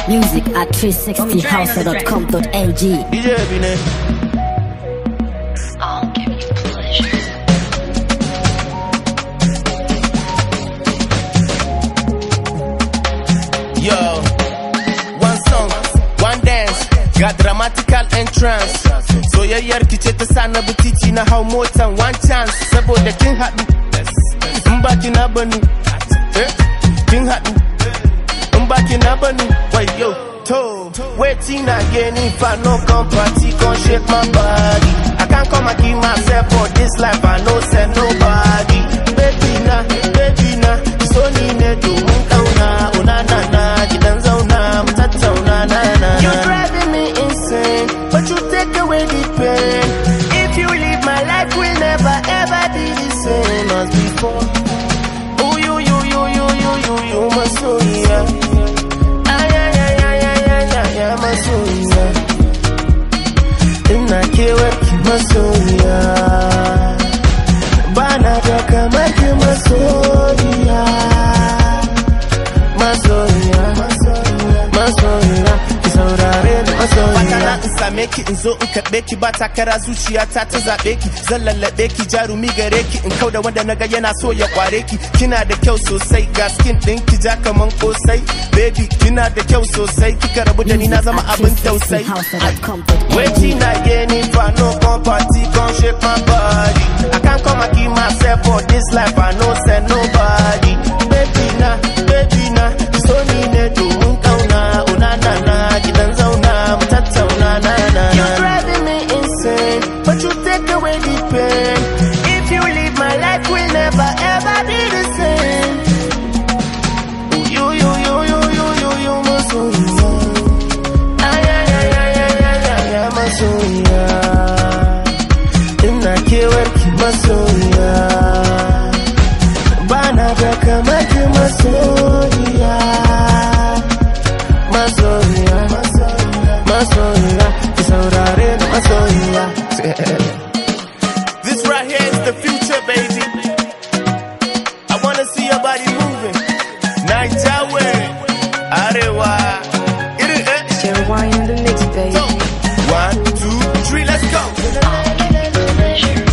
Music at 360house.com.ng. DJ Bine. I'll give you pleasure. Yo, one song, one dance, got dramatical entrance. Soyayyar kice ta sa na butici na hau motan one chance. Saboda kin haɗu, in baki na banu, kin haɗu, in baki na banu. Wait yo, to, waiting again if I no come party, gon' shake my body. I can't come and keep myself for this life, I no send nobody. Baby na, so ni ne do mun kauna, una na na, gidan zauna, mu tattauna na na. You're driving me insane, but you take away the pain. If you leave, my life will never ever be the same as before. Oh, you, Masoya. Masoya. Ina kewarki masoya. Bana da kamar ki masoya. Masoya. Ki saurare ni masoya. Fatana in same ki in zo in karɓe ki ba takara zuciyata ta zaɓe ki. Zan lallaɓe ki jarumi gare ki in kauda wanda naga yana so ya kware ki. Kina da kyau sosai ga skin ɗin ki ja kaman kosai. Baby kina da kyau sosai kika rabu da ni na zama abin tausayi. Waiting again if I no come party, gon' shake my body. I can't come and keep myself for this life, I no send nobody. Baby na, so ni ne do mun kauna, una na na, gidan zauna, mu tattauna na na. You're driving me insane, but you take away the pain. If you leave, my life will never ever be the same. You, Masoya. Masoya. Ina kewarki masoya. Bana da kamar ki masoya. Masoya. Ki saurare ni masoya. This right here is the future, baby. I wanna see your body moving. Niger way, Arewa. Why in the mix, baby? 1, 2, 3, let's go. I'll give you pleasure.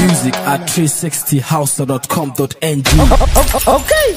Music at 360house.com.ng. Okay.